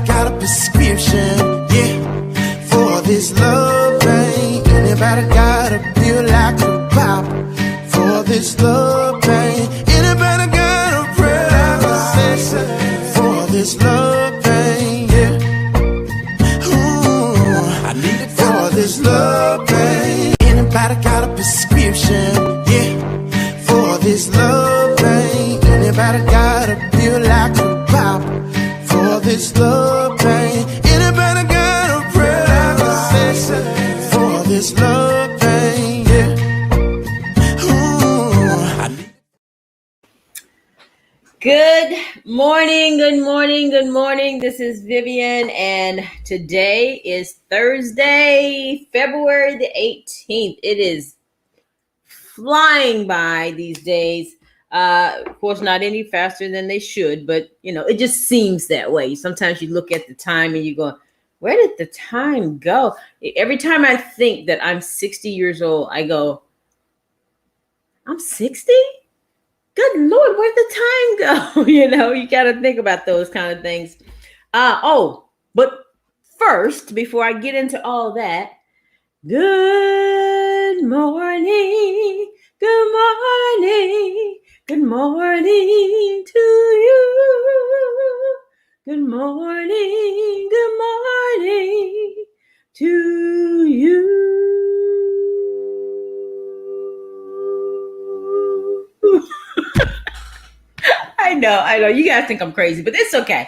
got a prescription, yeah, for this love pain? Anybody got a pill I could pop for this love pain? Anybody got a prayer I could say for this love pain? Yeah, ooh, I need it for this love pain. Anybody got a prescription, yeah, for this love pain? Anybody got a pill I could pop for this love pain? Anybody got a prayer I could say for this love pain? Yeah. Ooh, Good morning, good morning, good morning. This is Vivian, and today is Thursday, February the 18th. It is flying by these days. Of course, not any faster than they should, but it just seems that way. Sometimes you look at the time and you go, where did the time go? Every time I think that I'm 60 years old, I go, I'm 60? Good Lord, where'd the time go? You got to think about those kind of things. But first, before I get into all that, good morning, good morning, good morning to you. Good morning to you. I know. You guys think I'm crazy, but it's okay.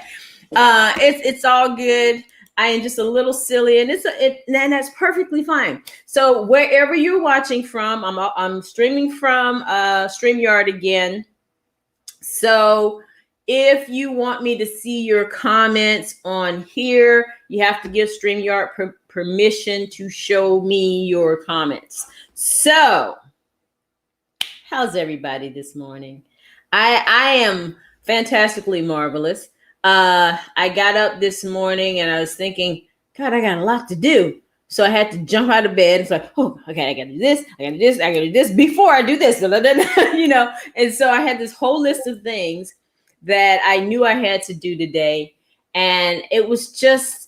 It's all good. I am just a little silly, and and that's perfectly fine. So wherever you're watching from, I'm streaming from StreamYard again. So if you want me to see your comments on here, you have to give StreamYard permission to show me your comments. So how's everybody this morning? I am fantastically marvelous. I got up this morning and I was thinking, God, I got a lot to do. So I had to jump out of bed. It's like, oh, okay, I got to do this. I got to do this. I got to do this before I do this. And so I had this whole list of things that I knew I had to do today. And it was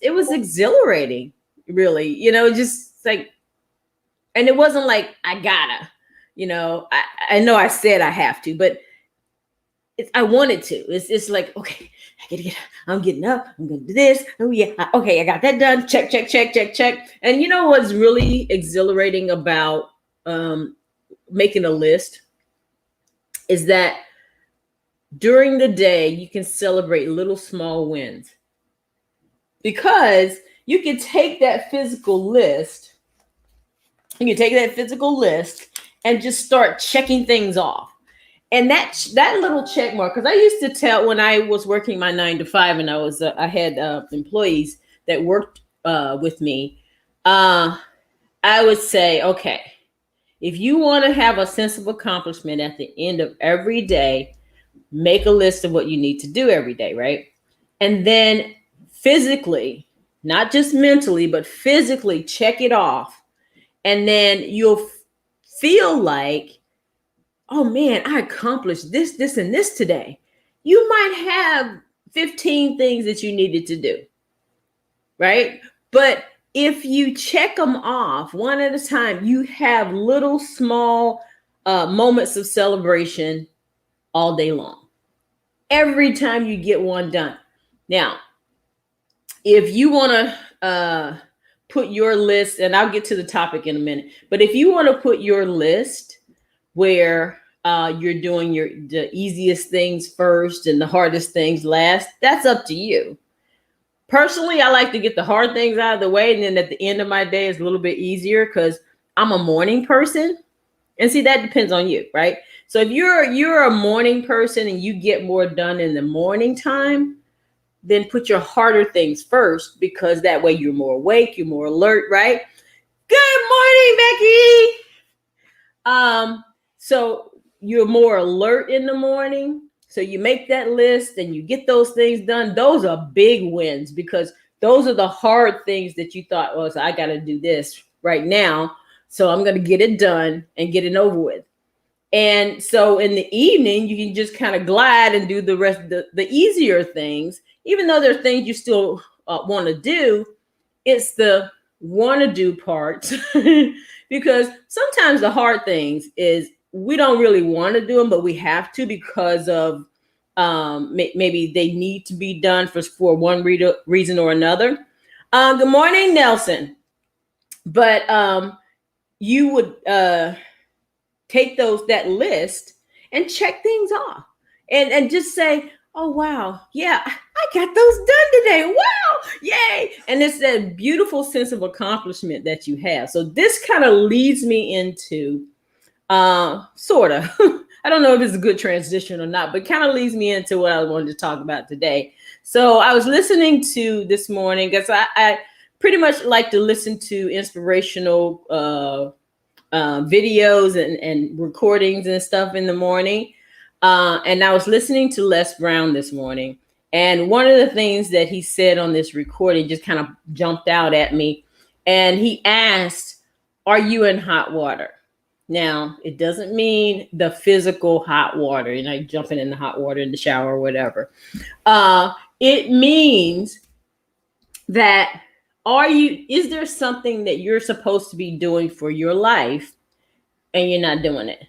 exhilarating, really, just like, and it wasn't like I gotta, I know I said I have to, but I wanted to. It's like, okay, I'm getting up. I'm going to do this. Oh, yeah. Okay, I got that done. Check. And you know what's really exhilarating about making a list is that during the day, you can celebrate little small wins. Because you can take that physical list, and just start checking things off. And that little check mark, because I used to tell when I was working my 9 to 5 and I had employees that worked with me, I would say, okay, if you want to have a sense of accomplishment at the end of every day, make a list of what you need to do every day, right? And then physically, not just mentally, but physically check it off. And then you'll feel like, oh man, I accomplished this, and this today. You might have 15 things that you needed to do, right? But if you check them off one at a time, you have little small moments of celebration all day long. Every time you get one done. Now, if you want to put your list, and I'll get to the topic in a minute, but if you want to put your list where you're doing the easiest things first and the hardest things last, that's up to you. Personally, I like to get the hard things out of the way, and then at the end of my day is a little bit easier because I'm a morning person. And see, that depends on you, right? So if you're a morning person and you get more done in the morning time, then put your harder things first, because that way you're more awake, you're more alert, right? Good morning, Becky. So you're more alert in the morning. So you make that list and you get those things done. Those are big wins, because those are the hard things that you thought, well, so I got to do this right now. So I'm going to get it done and get it over with. And so in the evening, you can just kind of glide and do the rest of the easier things, even though there are things you still want to do. It's the want to do parts because sometimes the hard things is we don't really want to do them, but we have to because of maybe they need to be done for one reason or another. Good morning, Nelson. But you would take that list and check things off and just say, oh, wow, yeah, I got those done today. Wow, yay. And it's that beautiful sense of accomplishment that you have. So this kind of leads me into sort of, I don't know if it's a good transition or not, but kind of leads me into what I wanted to talk about today. So I was listening to this morning because I pretty much like to listen to inspirational videos and recordings and stuff in the morning. And I was listening to Les Brown this morning. And one of the things that he said on this recording just kind of jumped out at me. And he asked, are you in hot water? Now, it doesn't mean the physical hot water, jumping in the hot water in the shower or whatever. It means that is there something that you're supposed to be doing for your life and you're not doing it?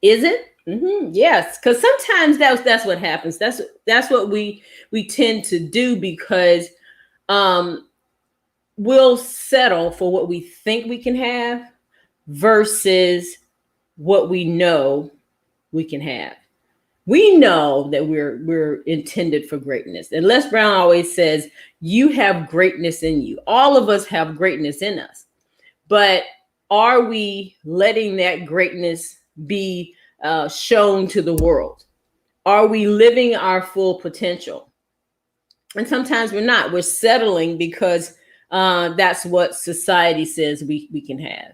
Is it? Mm-hmm. Yes, because sometimes that's what happens. That's what we tend to do because we'll settle for what we think we can have versus what we know we can have. We know that we're intended for greatness. And Les Brown always says, you have greatness in you. All of us have greatness in us. But are we letting that greatness be shown to the world? Are we living our full potential? And sometimes we're not. We're settling because that's what society says we can have.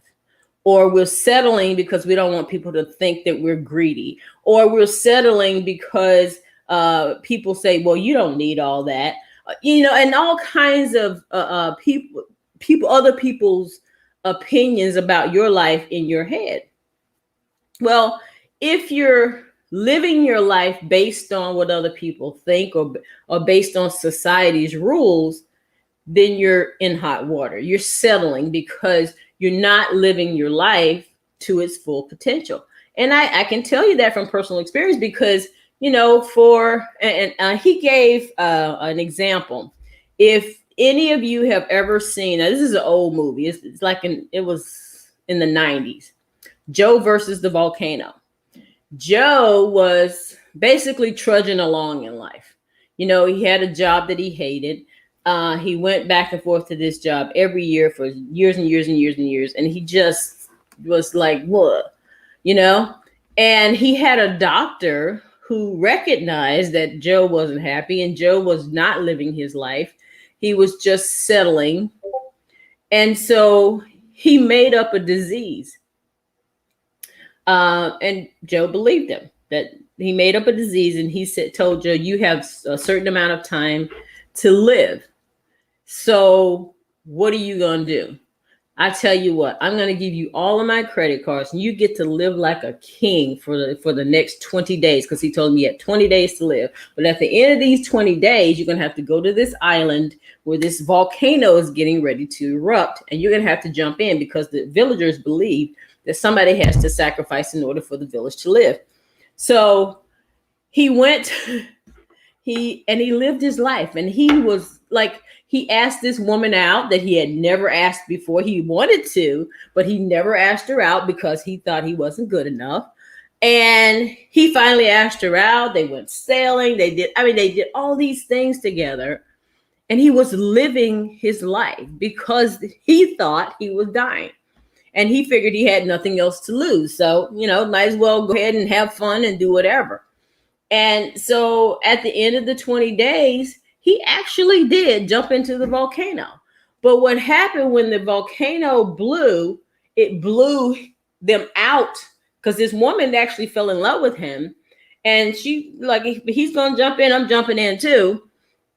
Or we're settling because we don't want people to think that we're greedy. Or we're settling because people say, well, you don't need all that. And all kinds of other people's opinions about your life in your head. Well, if you're living your life based on what other people think or based on society's rules, then you're in hot water. You're settling because you're not living your life to its full potential. And I can tell you that from personal experience because, he gave an example. If any of you have ever seen, now this is an old movie. It's like it was in the 90s, Joe versus the Volcano. Joe was basically trudging along in life. He had a job that he hated. He went back and forth to this job every year for years and years and years and years. And he just was like, what, and he had a doctor who recognized that Joe wasn't happy and Joe was not living his life. He was just settling. And so he made up a disease. And Joe believed him that he made up a disease. And he told Joe, you have a certain amount of time to live. So what are you going to do? I tell you what, I'm going to give you all of my credit cards and you get to live like a king for the next 20 days. Because he told me he had 20 days to live. But at the end of these 20 days, you're going to have to go to this island where this volcano is getting ready to erupt. And you're going to have to jump in because the villagers believe that somebody has to sacrifice in order for the village to live. So he went, he lived his life. And he was like, he asked this woman out that he had never asked before. He wanted to, but he never asked her out because he thought he wasn't good enough. And he finally asked her out. They went sailing. They did all these things together. And he was living his life because he thought he was dying. And he figured he had nothing else to lose. So, might as well go ahead and have fun and do whatever. And so at the end of the 20 days, he actually did jump into the volcano. But what happened when the volcano blew, it blew them out because this woman actually fell in love with him. And she if he's going to jump in, I'm jumping in too.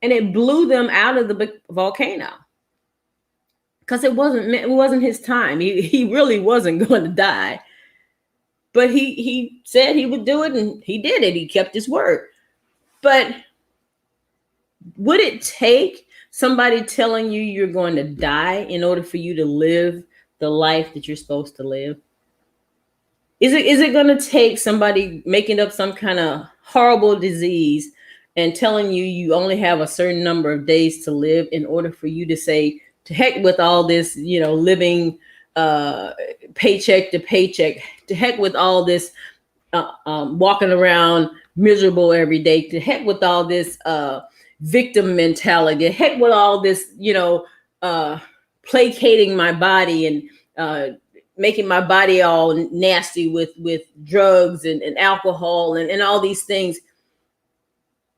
And it blew them out of the volcano because it wasn't his time. He really wasn't going to die. But he said he would do it and he did it. He kept his word. But would it take somebody telling you you're going to die in order for you to live the life that you're supposed to live? Is it going to take somebody making up some kind of horrible disease and telling you you only have a certain number of days to live in order for you to say, to heck with all this, living paycheck to paycheck, to heck with all this walking around miserable every day, to heck with all this victim mentality, to heck with all this, placating my body and making my body all nasty with drugs and alcohol and all these things.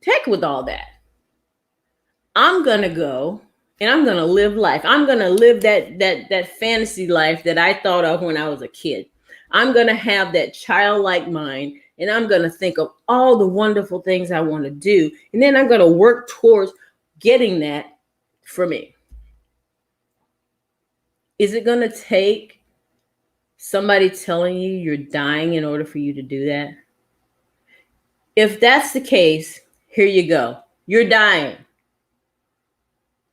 Heck with all that. I'm going to go and I'm going to live life. I'm going to live that fantasy life that I thought of when I was a kid. I'm going to have that childlike mind, and I'm going to think of all the wonderful things I want to do. And then I'm going to work towards getting that for me. Is it going to take somebody telling you you're dying in order for you to do that? If that's the case, here you go. You're dying.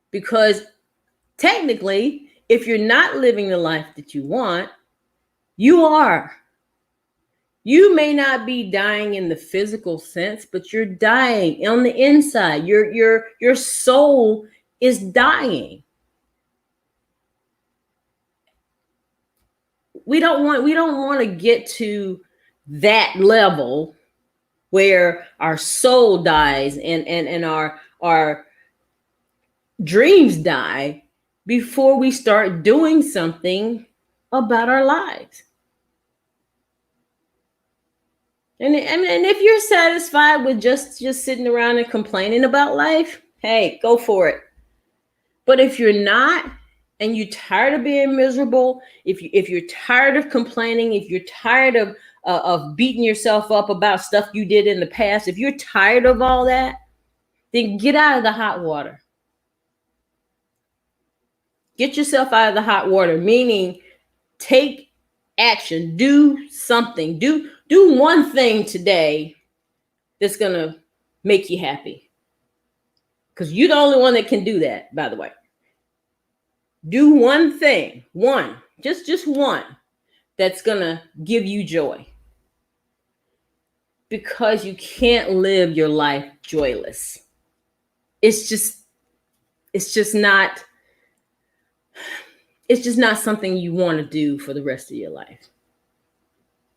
Because technically, if you're not living the life that you want, you are. You may not be dying in the physical sense, but you're dying on the inside. Your soul is dying. We don't want to get to that level where our soul dies and our dreams die before we start doing something about our lives. And if you're satisfied with just sitting around and complaining about life, hey, go for it. But if you're not, and you're tired of being miserable, if you're tired of complaining, if you're tired of beating yourself up about stuff you did in the past, if you're tired of all that, then get out of the hot water. Get yourself out of the hot water, meaning take action, do something, do one thing today that's going to make you happy. Because you're the only one that can do that, by the way. Do one thing, just one, that's going to give you joy. Because you can't live your life joyless. It's just not something you want to do for the rest of your life.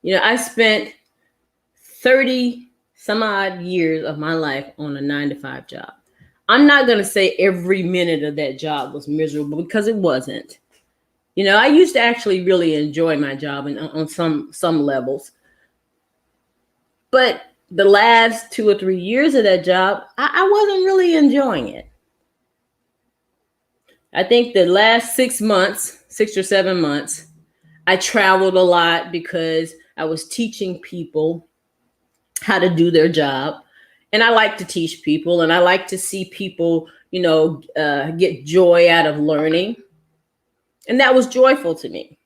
I spent 30 some odd years of my life on a 9-to-5 job. I'm not going to say every minute of that job was miserable, because it wasn't. I used to actually really enjoy my job on some levels. But the last 2 or 3 years of that job, I wasn't really enjoying it. I think the last 6 or 7 months, I traveled a lot because I was teaching people how to do their job. And I like to teach people, and I like to see people, get joy out of learning. And that was joyful to me.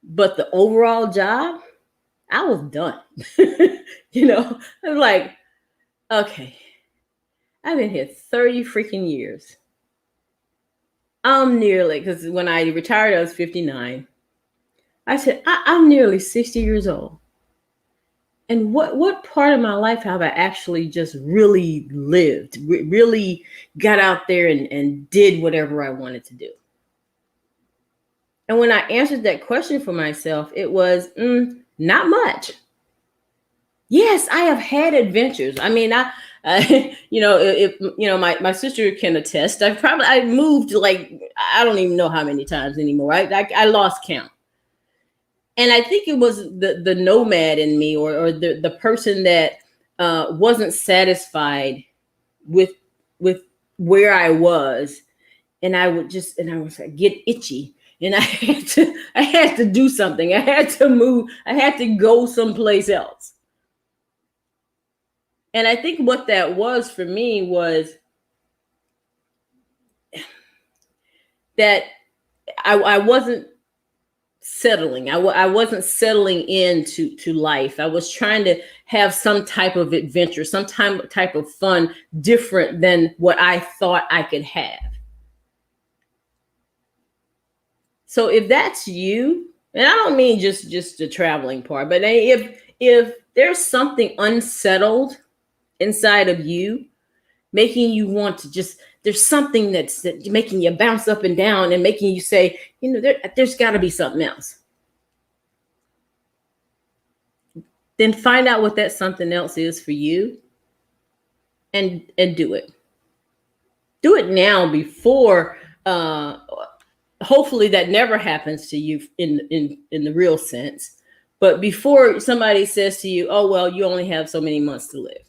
But the overall job, I was done. I was like, okay, I've been here 30 freaking years. I'm nearly, because when I retired, I was 59. I said, I'm nearly 60 years old. And what part of my life have I actually just really lived, really got out there and did whatever I wanted to do? And when I answered that question for myself, it was not much. Yes, I have had adventures. I mean, my sister can attest. I moved I don't even know how many times anymore. I lost count. And I think it was the nomad in me, or the person that wasn't satisfied with where I was, and I was like, get itchy, and I had to do something. I had to move. I had to go someplace else. And I think what that was for me was that I wasn't settling. I wasn't settling into life. I was trying to have some type of adventure, some type of fun different than what I thought I could have. So if that's you, and I don't mean just the traveling part, but if there's something unsettled inside of you, making you want to just, there's something that's making you bounce up and down and making you say, there's got to be something else. Then find out what that something else is for you, and do it. Do it now before. Hopefully that never happens to you in the real sense, but before somebody says to you, oh, well, you only have so many months to live,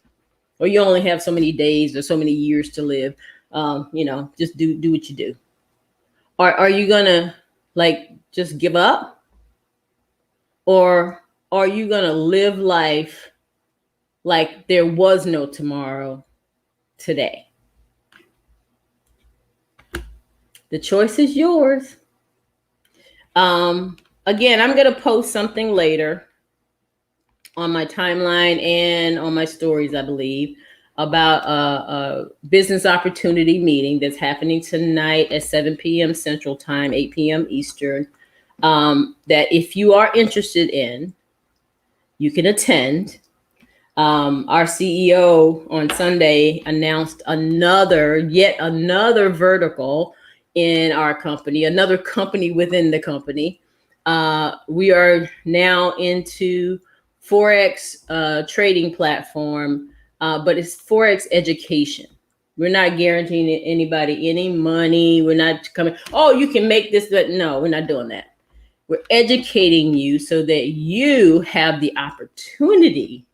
or you only have so many days or so many years to live. Just do what you do. Are you gonna just give up, or are you gonna live life like there was no tomorrow today? The choice is yours. Again, I'm going to post something later on my timeline and on my stories, I believe, about a business opportunity meeting that's happening tonight at 7 p.m. Central Time, 8 p.m. Eastern, that if you are interested in, you can attend. Our CEO on Sunday announced yet another vertical in our company, another company within the company. We are now into Forex trading platform, but it's Forex education. We're not guaranteeing anybody any money. We're not coming, oh, you can make this, but no, we're not doing that. We're educating you so that you have the opportunity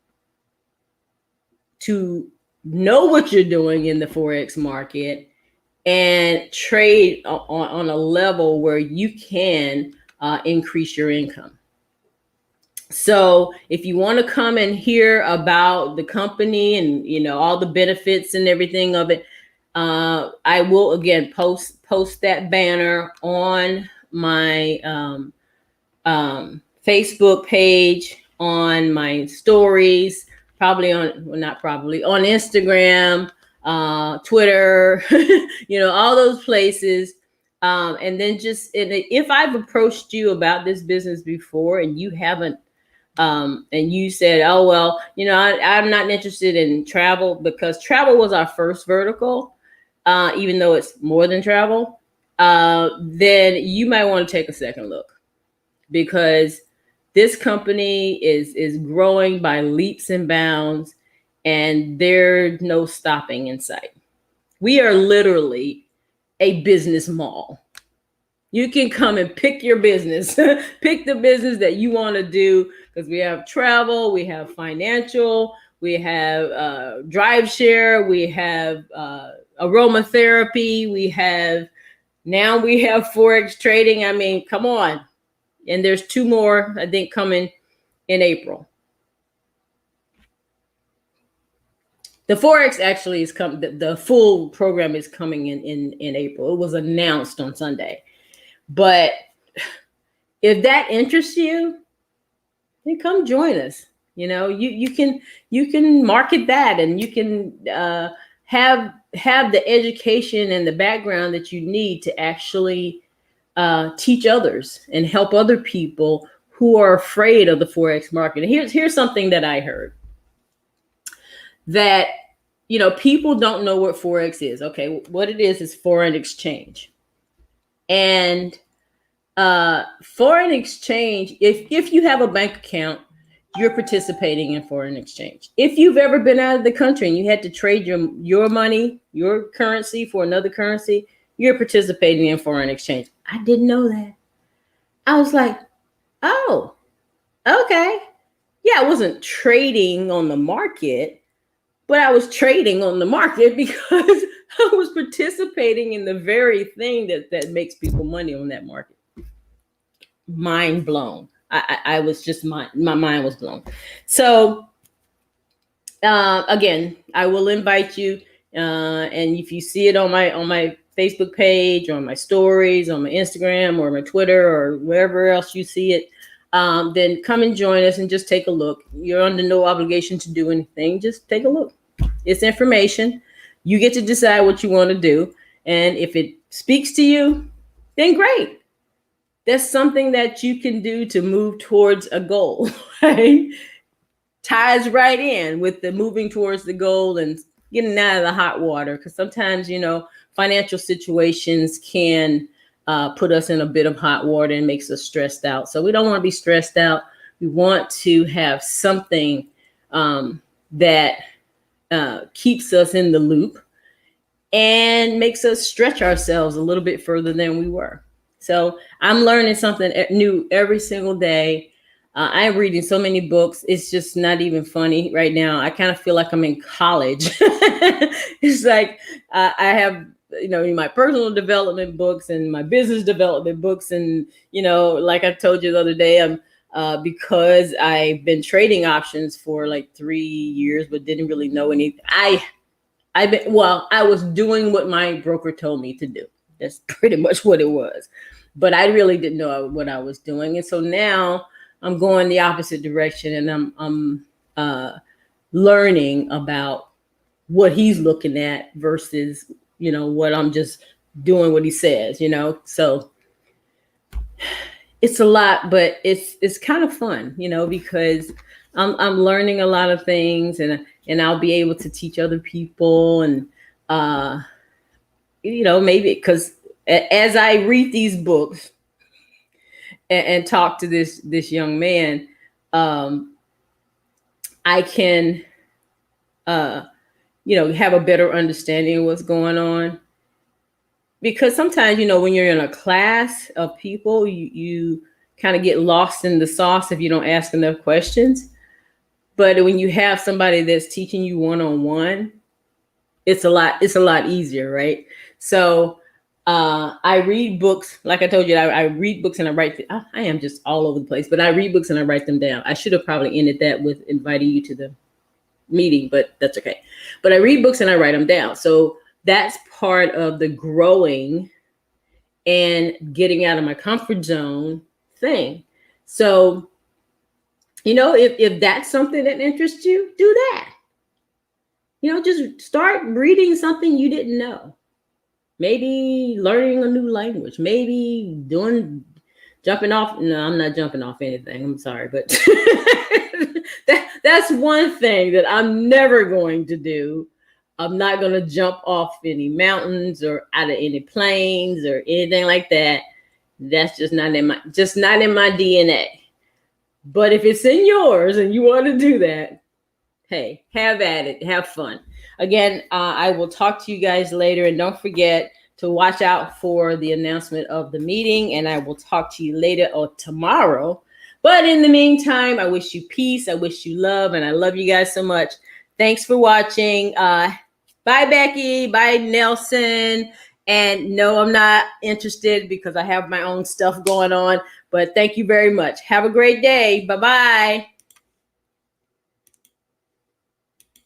to know what you're doing in the Forex market and trade on a level where you can increase your income. So if you want to come and hear about the company and all the benefits and everything of it, I will again post that banner on my Facebook page, on my stories, on Instagram, Twitter, all those places. And then if I've approached you about this business before and you haven't, and you said, oh, well, I'm not interested in travel, because travel was our first vertical, even though it's more than travel, then you might want to take a second look, because this company is growing by leaps and bounds, and there's no stopping in sight. We are literally a business mall. You can come and pick your business, pick the business that you want to do, because we have travel, we have financial, we have drive share, we have aromatherapy, we have Forex trading. I mean, come on. And there's 2 more, I think, coming in April. The Forex actually is coming. The full program is coming in April. It was announced on Sunday. But if that interests you, then come join us. You can market that, and you can have the education and the background that you need to actually teach others and help other people who are afraid of the Forex market. And here's something that I heard, that people don't know what Forex is. Okay, what it is foreign exchange. And foreign exchange, if you have a bank account, you're participating in foreign exchange. If you've ever been out of the country and you had to trade your money, your currency for another currency, you're participating in foreign exchange. I didn't know that. I was like, oh, okay. Yeah, I wasn't trading on the market, but I was trading on the market because I was participating in the very thing that makes people money on that market. Mind blown. I was just, my mind was blown. So again, I will invite you And if you see it on my Facebook page, or on my stories, on my Instagram, or my Twitter, or wherever else you see it, then come and join us and just take a look. You're under no obligation to do anything. Just take a look. It's information. You get to decide what you want to do. And if it speaks to you, then great. That's something that you can do to move towards a goal, right? Ties right in with the moving towards the goal and getting out of the hot water. Because sometimes, financial situations can put us in a bit of hot water and makes us stressed out. So we don't want to be stressed out. We want to have something that keeps us in the loop and makes us stretch ourselves a little bit further than we were. So I'm learning something new every single day. I'm reading so many books. It's just not even funny right now. I kind of feel like I'm in college. It's like I have, my personal development books and my business development books. And, like I told you the other day, because I've been trading options for like 3 years, but didn't really know anything. I was doing what my broker told me to do. That's pretty much what it was. But I really didn't know what I was doing. And so now I'm going the opposite direction, and I'm learning about what he's looking at versus, what I'm just doing what he says, So it's a lot, but it's kind of fun, because I'm learning a lot of things, and I'll be able to teach other people, and maybe because as I read these books and talk to this young man, I can have a better understanding of what's going on. Because sometimes, when you're in a class of people, you kind of get lost in the sauce if you don't ask enough questions. But when you have somebody that's teaching you one-on-one, it's a lot easier, right? So I read books. Like I told you, I read books and I write. I am just all over the place, but I read books and I write them down. I should have probably ended that with inviting you to the meeting, but that's okay. But I read books and I write them down. So that's part of the growing and getting out of my comfort zone thing. So, if that's something that interests you, do that. Just start reading something you didn't know. Maybe learning a new language, maybe jumping off. No, I'm not jumping off anything. I'm sorry, but that's one thing that I'm never going to do. I'm not going to jump off any mountains or out of any planes or anything like that. That's just not in my DNA. But if it's in yours and you want to do that, hey, have at it. Have fun. Again, I will talk to you guys later. And don't forget to watch out for the announcement of the meeting. And I will talk to you later or tomorrow. But in the meantime, I wish you peace. I wish you love. And I love you guys so much. Thanks for watching. Bye, Becky. Bye, Nelson. And no, I'm not interested because I have my own stuff going on. But thank you very much. Have a great day. Bye-bye.